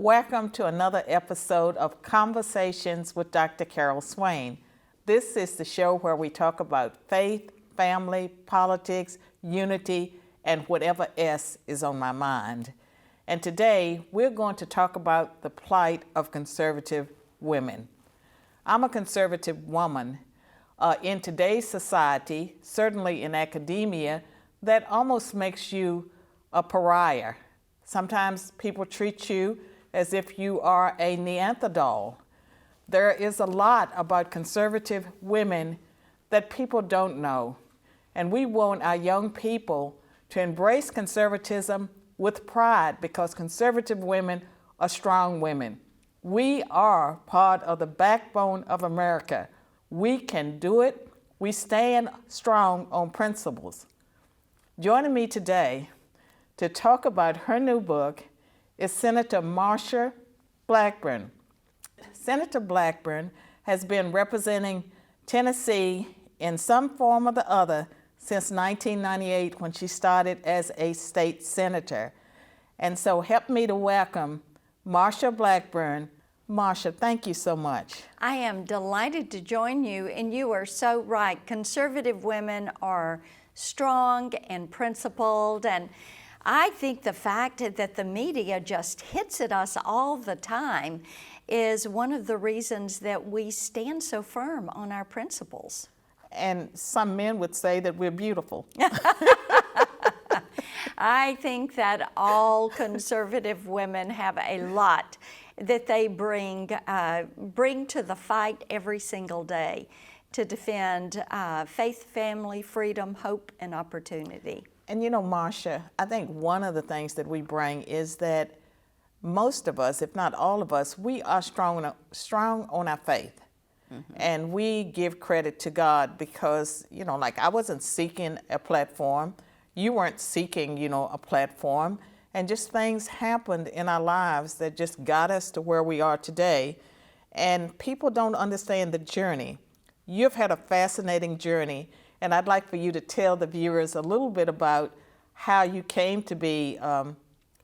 Welcome to another episode of Conversations with Dr. Carol Swain. This is the show where we talk about faith, family, politics, unity, and whatever else is on my mind. And today, we're going to talk about the plight of conservative women. I'm a conservative woman. In today's society, certainly in academia, that almost makes you a pariah. Sometimes people treat you as if you are a Neanderthal. There is a lot about conservative women that people don't know. And we want our young people to embrace conservatism with pride because conservative women are strong women. We are part of the backbone of America. We can do it. We stand strong on principles. Joining me today to talk about her new book is Senator Marsha Blackburn. Senator Blackburn has been representing Tennessee in some form or the other since 1998 when she started as a state senator. And so help me to welcome Marsha Blackburn. Marsha, thank you so much. I am delighted to join you, and you are so right. Conservative women are strong and principled, and I think the fact that the media just hits at us all the time is one of the reasons that we stand so firm on our principles. And some men would say that we're beautiful. I think that all conservative women have a lot that they bring to the fight every single day to defend faith, family, freedom, hope, and opportunity. And you know, Marsha, I think one of the things that we bring is that most of us, if not all of us, we are strong on our faith. Mm-hmm. And we give credit to God because, you know, like I wasn't seeking a platform. You weren't seeking, a platform. And just things happened in our lives that just got us to where we are today. And people don't understand the journey. You've had a fascinating journey. And I'd like for you to tell the viewers a little bit about how you came to be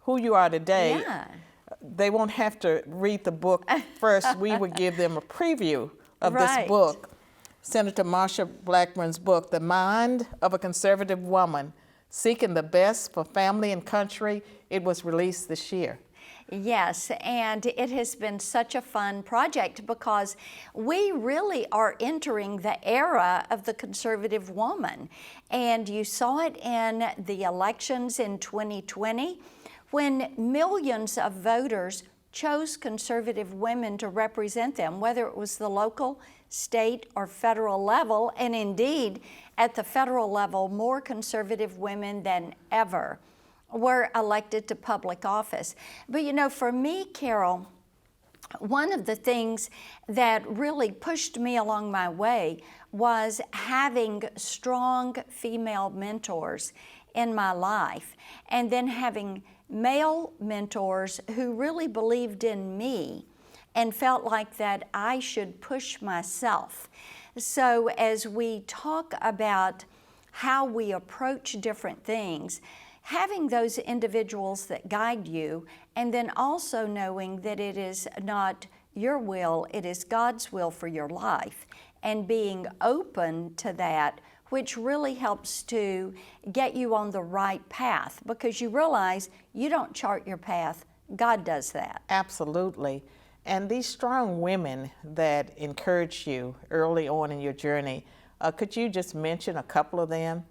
who you are today. Yeah. They won't have to read the book first. We would give them a preview of Right. this book, Senator Marsha Blackburn's book, The Mind of a Conservative Woman, Seeking the Best for Family and Country. It was released this year. Yes, and it has been such a fun project because we really are entering the era of the conservative woman. And you saw it in the elections in 2020 when millions of voters chose conservative women to represent them, whether it was the local, state, or federal level. And indeed, at the federal level, more conservative women than ever were elected to public office. But for me, Carol, one of the things that really pushed me along my way was having strong female mentors in my life, and then having male mentors who really believed in me and felt like that I should push myself. So as we talk about how we approach different things, having those individuals that guide you, and then also knowing that it is not your will, it is God's will for your life, and being open to that, which really helps to get you on the right path, because you realize you don't chart your path, God does that. Absolutely. And these strong women that encouraged you early on in your journey, could you just mention a couple of them?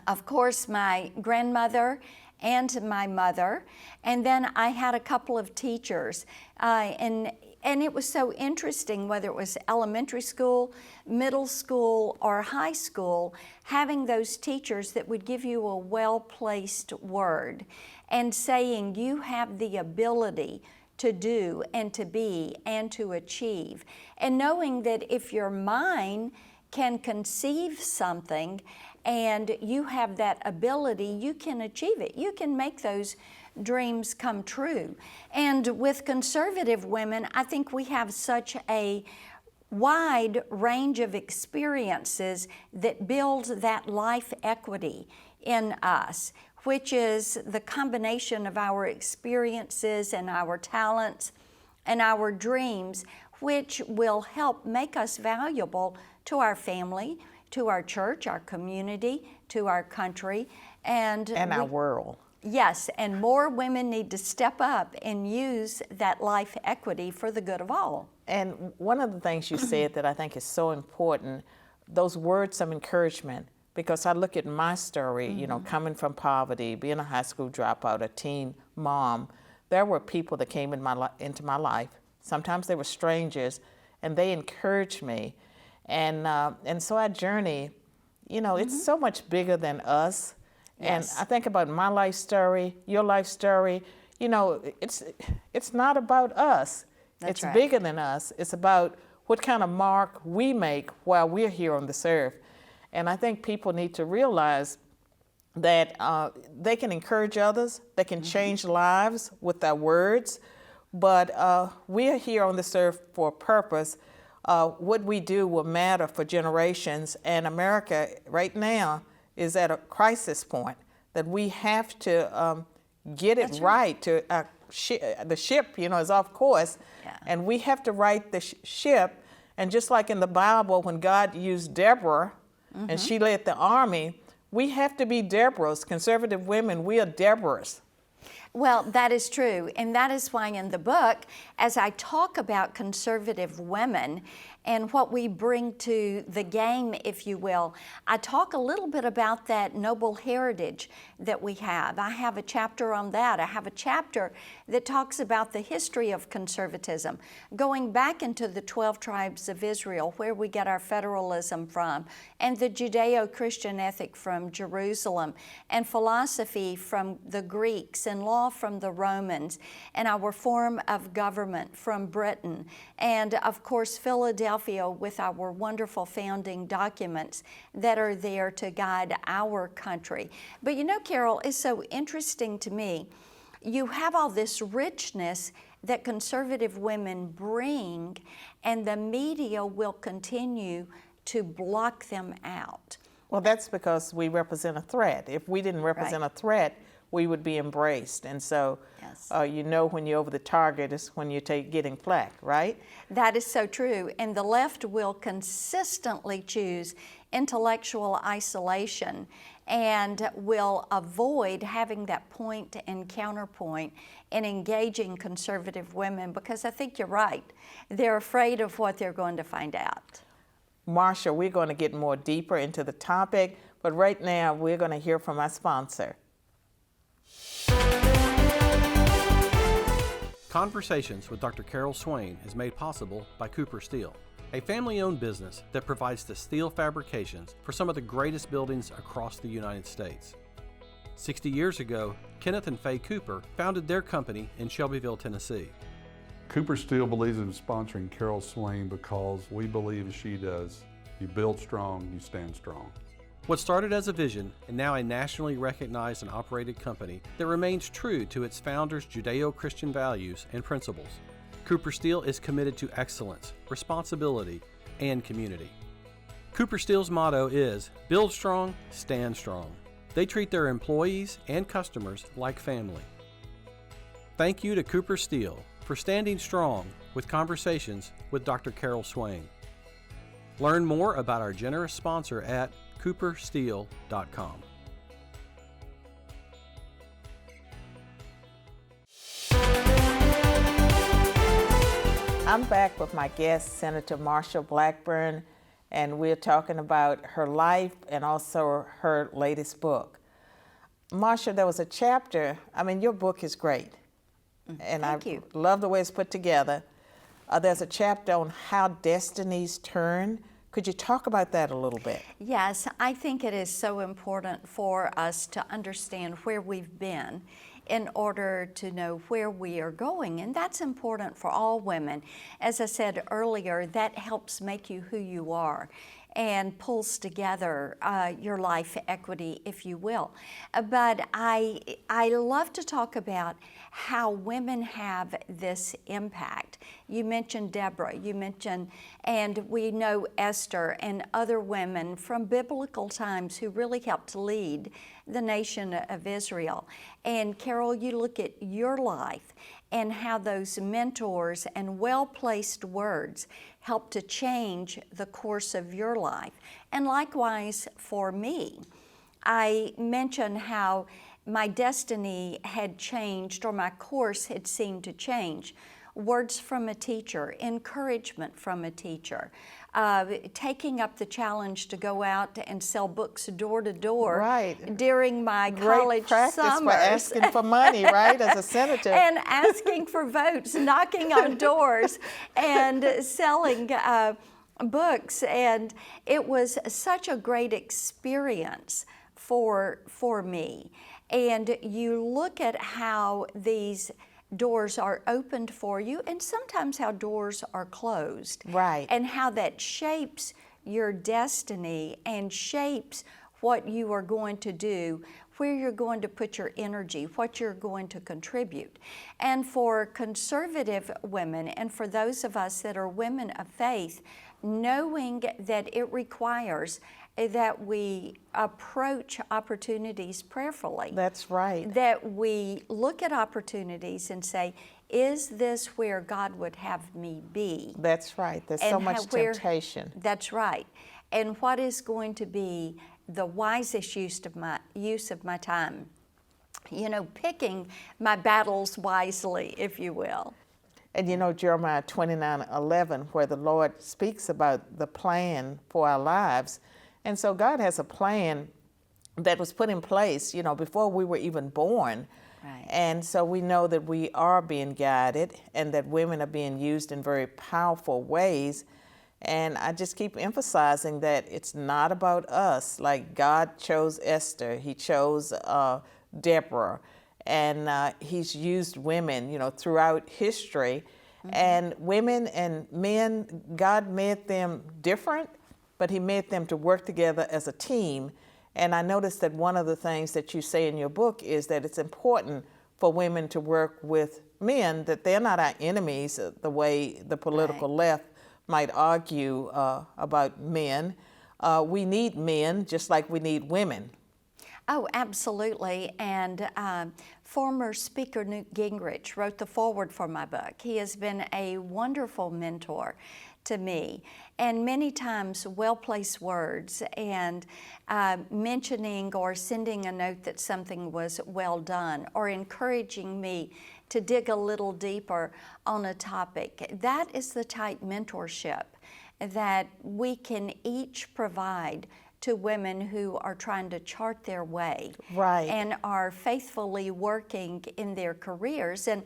Of course, my grandmother and my mother, and then I had a couple of teachers, and it was so interesting, whether it was elementary school, middle school, or high school, having those teachers that would give you a well-placed word and saying you have the ability to do and to be and to achieve, and knowing that if your mind can conceive something and you have that ability, you can achieve it. You can make those dreams come true. And with conservative women, I think we have such a wide range of experiences that build that life equity in us, which is the combination of our experiences and our talents and our dreams, which will help make us valuable to our family, to our church, our community, to our country, and our world. Yes, and more women need to step up and use that life equity for the good of all. And one of the things you said that I think is so important, those words of encouragement, because I look at my story, you know, coming from poverty, being a high school dropout, a teen mom, there were people that came into my life. Sometimes they were strangers, and they encouraged me. And so our journey, you know, it's so much bigger than us. Yes. And I think about my life story, your life story, you know, it's not about us. That's It's right. bigger than us. It's about what kind of mark we make while we're here on this earth. And I think people need to realize that they can encourage others, they can change lives with their words, but we are here on this earth for a purpose. What we do will matter for generations, and America right now is at a crisis point that we have to get it right. To the ship, you know, is off course, and we have to right the ship. And just like in the Bible, when God used Deborah and she led the army, we have to be Deborahs. Conservative women, we are Deborahs. Well, that is true, and that is why in the book, as I talk about conservative women and what we bring to the game, if you will, I talk a little bit about that noble heritage that we have. I have a chapter on that. I have a chapter that talks about the history of conservatism, going back into the 12 tribes of Israel, where we get our federalism from, and the Judeo-Christian ethic from Jerusalem, and philosophy from the Greeks, and law from the Romans, and our form of government from Britain, and of course Philadelphia with our wonderful founding documents that are there to guide our country. But you know, Carol, it's so interesting to me. You have all this richness that conservative women bring, and the media will continue to block them out. Well, that's because we represent a threat. If we didn't represent a threat, we would be embraced. And so, you know, when you're over the target is when you're getting flack, right? That is so true. And the left will consistently choose intellectual isolation and will avoid having that point and counterpoint in engaging conservative women, because I think you're right. They're afraid of what they're going to find out. Marsha, we're going to get more deeper into the topic, but right now we're going to hear from our sponsor. Conversations with Dr. Carol Swain is made possible by Cooper Steel, a family-owned business that provides the steel fabrications for some of the greatest buildings across the United States. 60 years ago, Kenneth and Faye Cooper founded their company in Shelbyville, Tennessee. Cooper Steel believes in sponsoring Carol Swain because we believe as she does, you build strong, you stand strong. What started as a vision and now a nationally recognized and operated company that remains true to its founders' Judeo-Christian values and principles. Cooper Steel is committed to excellence, responsibility, and community. Cooper Steel's motto is, build strong, stand strong. They treat their employees and customers like family. Thank you to Cooper Steel for standing strong with Conversations with Dr. Carol Swain. Learn more about our generous sponsor at coopersteel.com. I'm back with my guest, Senator Marsha Blackburn, and we're talking about her life and also her latest book. Marsha, there was a chapter, I mean, your book is great, and Thank you. Love the way it's put together. There's a chapter on how destinies turn. Could you talk about that a little bit? Yes, I think it is so important for us to understand where we've been in order to know where we are going, and that's important for all women. As I said earlier, that helps make you who you are. and pulls together your life equity, if you will. But I love to talk about how women have this impact. You mentioned Deborah, and we know Esther and other women from biblical times who really helped lead the nation of Israel. And Carol, you look at your life and how those mentors and well-placed words help to change the course of your life. And likewise for me, I mentioned how my destiny had changed, or my course had seemed to change. Words from a teacher, encouragement from a teacher, taking up the challenge to go out and sell books door to door during my college practice summers. for asking for money, right, as a senator. And asking for votes, knocking on doors, and selling books. And it was such a great experience for me. And you look at how these doors are opened for you, and sometimes how doors are closed. Right. And how that shapes your destiny and shapes what you are going to do, where you're going to put your energy, what you're going to contribute. And for conservative women, and for those of us that are women of faith, knowing that it requires that we approach opportunities prayerfully. That's right. That we look at opportunities and say, is this where God would have me be? That's right. There's so much temptation. That's right. And what is going to be the wisest use of my time? You know, picking my battles wisely, if you will. And you know, Jeremiah 29:11, where the Lord speaks about the plan for our lives. And so God has a plan that was put in place, you know, before we were even born. Right. And so we know that we are being guided and that women are being used in very powerful ways. And I just keep emphasizing that it's not about us. Like God chose Esther, He chose Deborah, and He's used women, you know, throughout history. Mm-hmm. And women and men, God made them different, but He made them to work together as a team. And I noticed that one of the things that you say in your book is that it's important for women to work with men, that they're not our enemies the way the political left might argue about men. We need men just like we need women. Oh, absolutely. And former Speaker Newt Gingrich wrote the foreword for my book. He has been a wonderful mentor to me, and many times well-placed words and mentioning or sending a note that something was well done, or encouraging me to dig a little deeper on a topic. That is the type mentorship that we can each provide to women who are trying to chart their way, right, and are faithfully working in their careers. And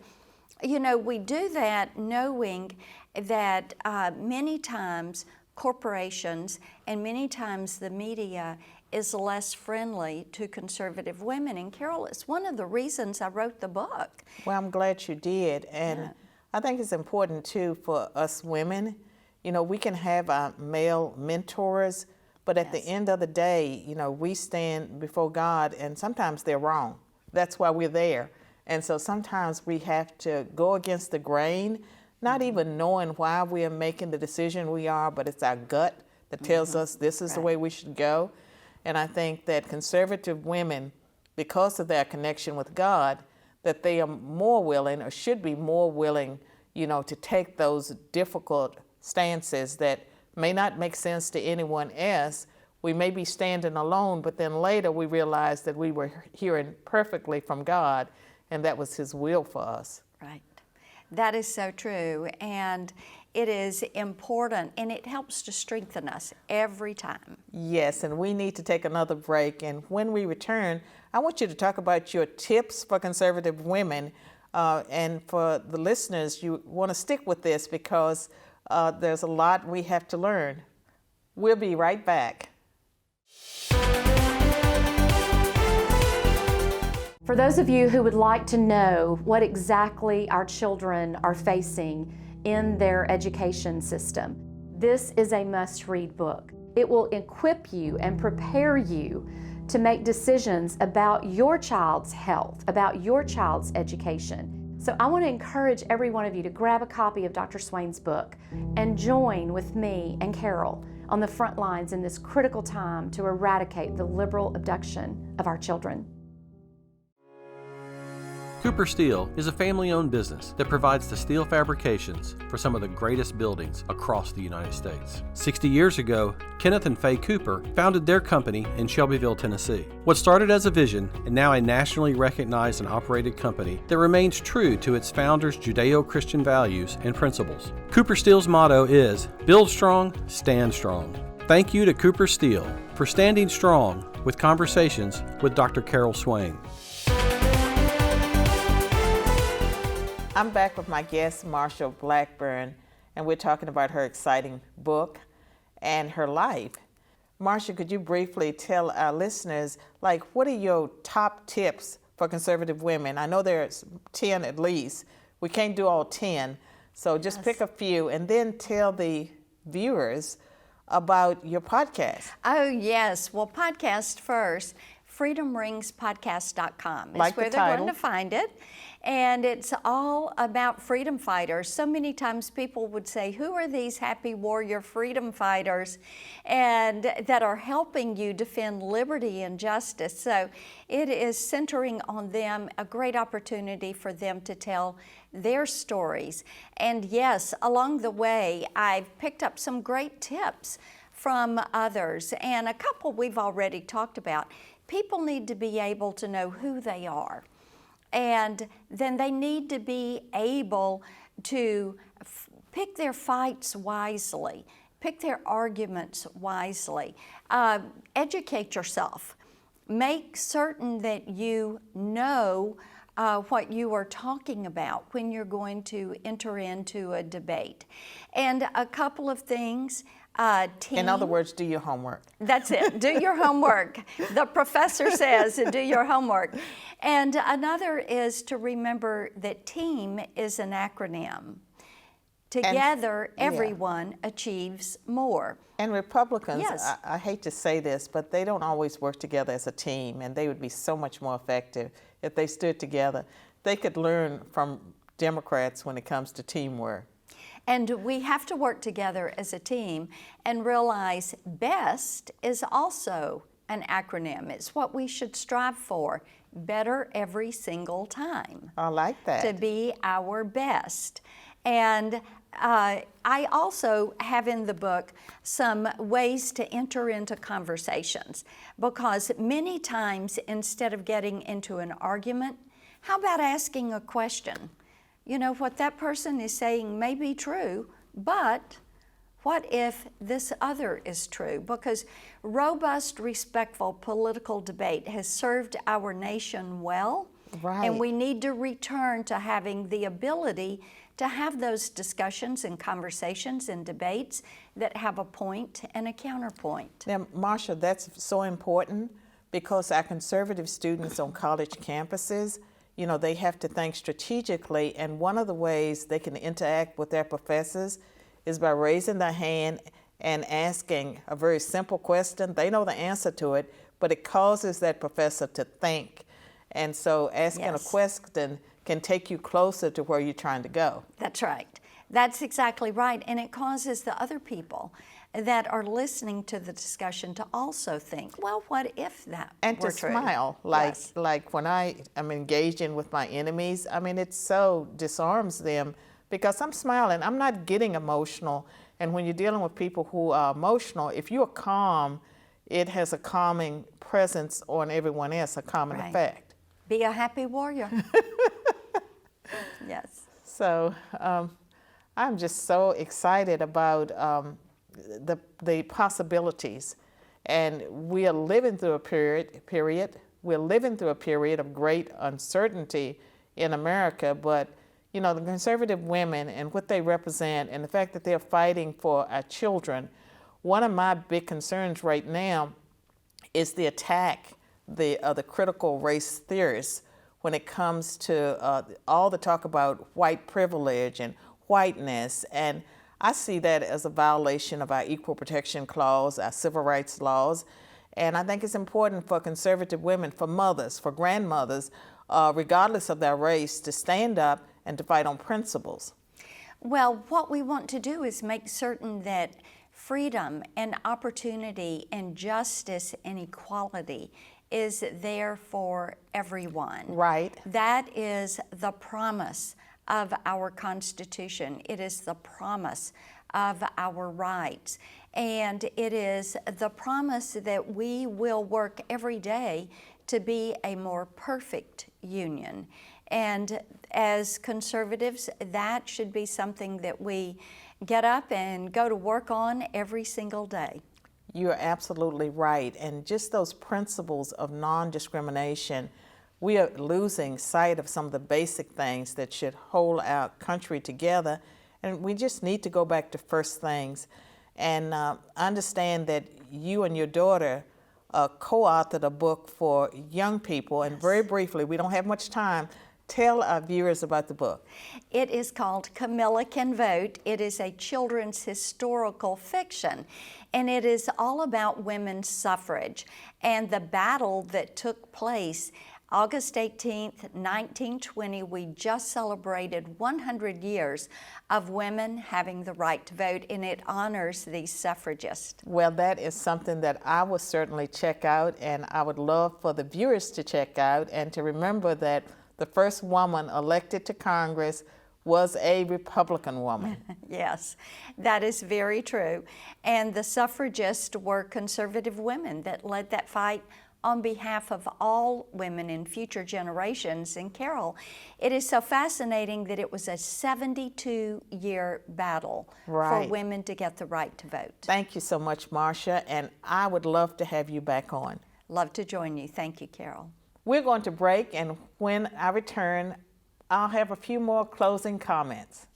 you know, we do that knowing that many times corporations and many times the media is less friendly to conservative women. And Carol, it's one of the reasons I wrote the book. Well, I'm glad you did. And I think it's important too for us women. You know, we can have our male mentors, but at the end of the day, you know, we stand before God and sometimes they're wrong. That's why we're there. And so sometimes we have to go against the grain, not even knowing why we are making the decision we are, but it's our gut that tells us this is the way we should go. And I think that conservative women, because of their connection with God, that they are more willing, or should be more willing, you know, to take those difficult stances that may not make sense to anyone else. We may be standing alone, but then later we realize that we were hearing perfectly from God, and that was His will for us. Right. That is so true, and it is important, and it helps to strengthen us every time. Yes, and we need to take another break, and when we return, I want you to talk about your tips for conservative women, and for the listeners, you want to stick with this because there's a lot we have to learn. We'll be right back. For those of you who would like to know what exactly our children are facing in their education system, this is a must-read book. It will equip you and prepare you to make decisions about your child's health, about your child's education. So I want to encourage every one of you to grab a copy of Dr. Swain's book and join with me and Carol on the front lines in this critical time to eradicate the liberal abduction of our children. Cooper Steel is a family-owned business that provides the steel fabrications for some of the greatest buildings across the United States. 60 years ago, Kenneth and Faye Cooper founded their company in Shelbyville, Tennessee. What started as a vision and now a nationally recognized and operated company that remains true to its founders' Judeo-Christian values and principles. Cooper Steel's motto is, "Build strong, stand strong." Thank you to Cooper Steel for standing strong with Conversations with Dr. Carol Swain. I'm back with my guest, Marsha Blackburn, and we're talking about her exciting book and her life. Marsha, could you briefly tell our listeners, what are your top tips for conservative women? I know there's 10 at least. We can't do all 10, so just pick a few and then tell the viewers about your podcast. Oh, yes. Well, podcast first. freedomringspodcast.com is Like where the they're title. going to find it. And it's all about freedom fighters. So many times people would say, who are these happy warrior freedom fighters and that are helping you defend liberty and justice? So it is centering on them, a great opportunity for them to tell their stories. And yes, along the way, I've picked up some great tips from others, and a couple we've already talked about. People need to be able to know who they are, and then they need to be able to pick their fights wisely, pick their arguments wisely, educate yourself, make certain that you know what you are talking about when you're going to enter into a debate. And a couple of things. In other words, do your homework. That's it. Do your homework. The professor says, do your homework. And another is to remember that team is an acronym. Together, everyone achieves more. And Republicans, Yes. I hate to say this, but they don't always work together as a team, and they would be so much more effective if they stood together. They could learn from Democrats when it comes to teamwork. And we have to work together as a team and realize BEST is also an acronym. It's what we should strive for, better every single time. I like that. To be our best. And I also have in the book some ways to enter into conversations, because many times instead of getting into an argument, how about asking a question? You know, what that person is saying may be true, but what if this other is true? Because robust, respectful political debate has served our nation well, Right. and we need to return to having the ability to have those discussions and conversations and debates that have a point and a counterpoint. Now, Marsha, that's so important, because our conservative students on college campuses, you know, they have to think strategically, and one of the ways they can interact with their professors is by raising their hand and asking a very simple question. They know the answer to it, but it causes that professor to think. And so asking Yes. a question can take you closer to where you're trying to go. That's right. That's exactly right. And it causes the other people that are listening to the discussion to also think, well, what if that And were to true? smile, Yes. like when I am engaging with my enemies, I mean, it so disarms them, because I'm smiling, I'm not getting emotional. And when you're dealing with people who are emotional, if you're calm, it has a calming presence on everyone else, a calming Right. effect. Be a happy warrior. Yes. So I'm just so excited about the possibilities, and we are living through a period. We're living through a period of great uncertainty in America, but you know, the conservative women and what they represent, and the fact that they're fighting for our children. One of my big concerns right now is the attack the critical race theorists when it comes to all the talk about white privilege and whiteness. And I see that as a violation of our Equal Protection Clause, our civil rights laws. And I think it's important for conservative women, for mothers, for grandmothers, regardless of their race, to stand up and to fight on principles. Well, what we want to do is make certain that freedom and opportunity and justice and equality is there for everyone. Right. That is the promise of our Constitution. It is the promise of our rights. And it is the promise that we will work every day to be a more perfect union. And as conservatives, that should be something that we get up and go to work on every single day. You're absolutely right. And just those principles of non-discrimination, we are losing sight of some of the basic things that should hold our country together. And we just need to go back to first things. And understand that you and your daughter co-authored a book for young people. And very briefly, we don't have much time, tell our viewers about the book. It is called Camilla Can Vote. It is a children's historical fiction, and it is all about women's suffrage and the battle that took place August 18th, 1920. We just celebrated 100 years of women having the right to vote, and it honors these suffragists. Well, that is something that I will certainly check out, and I would love for the viewers to check out and to remember that the first woman elected to Congress was a Republican woman. Yes, that is very true. And the suffragists were conservative women that led that fight on behalf of all women in future generations. And Carol, it is so fascinating that it was a 72-year battle for women to get the right to vote. Thank you so much, Marsha, and I would love to have you back on. Love to join you. Thank you, Carol. We're going to break, and when I return, I'll have a few more closing comments.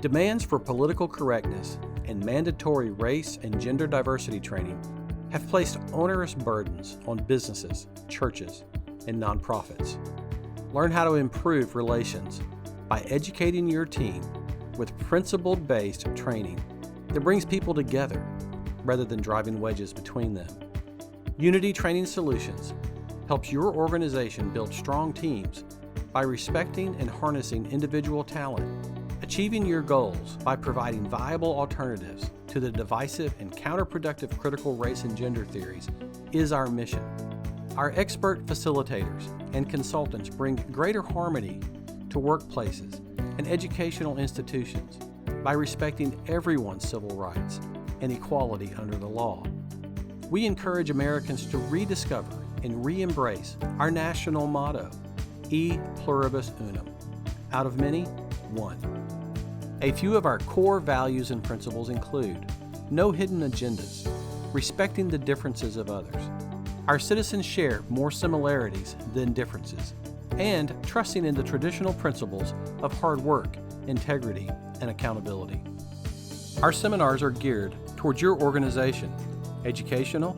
Demands for political correctness and mandatory race and gender diversity training have placed onerous burdens on businesses, churches, and nonprofits. Learn how to improve relations by educating your team with principle-based training that brings people together rather than driving wedges between them. Unity Training Solutions helps your organization build strong teams by respecting and harnessing individual talent. Achieving your goals by providing viable alternatives to the divisive and counterproductive critical race and gender theories is our mission. Our expert facilitators and consultants bring greater harmony to workplaces and educational institutions by respecting everyone's civil rights and equality under the law. We encourage Americans to rediscover and re-embrace our national motto, E pluribus unum, out of many, one. A few of our core values and principles include no hidden agendas, respecting the differences of others. Our citizens share more similarities than differences, and trusting in the traditional principles of hard work, integrity, and accountability. Our seminars are geared towards your organization, educational,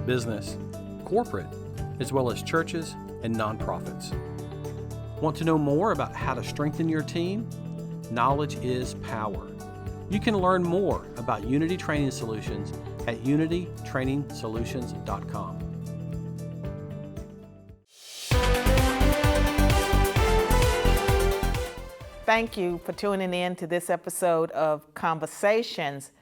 business, corporate, as well as churches and nonprofits. Want to know more about how to strengthen your team? Knowledge is power. You can learn more about Unity Training Solutions at unitytrainingsolutions.com. Thank you for tuning in to this episode of Conversations.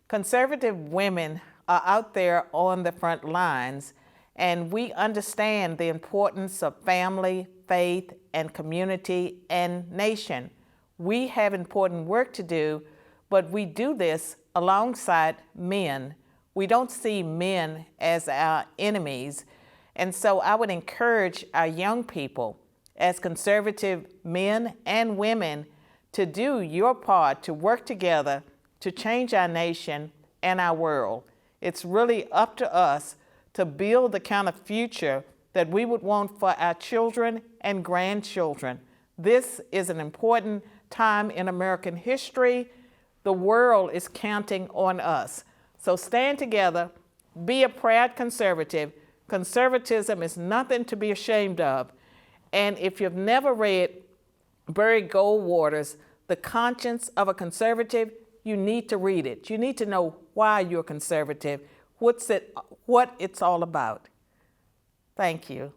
Conservative women are out there on the front lines, and we understand the importance of family, faith, and community and nation. We have important work to do, but we do this alongside men. We don't see men as our enemies. And so I would encourage our young people, as conservative men and women, to do your part to work together to change our nation and our world. It's really up to us to build the kind of future that we would want for our children and grandchildren. This is an important time in American history. The world is counting on us. So stand together, be a proud conservative. Conservatism is nothing to be ashamed of. And if you've never read Barry Goldwater's The Conscience of a Conservative, you need to read it. You need to know why you're conservative, what it's all about. Thank you.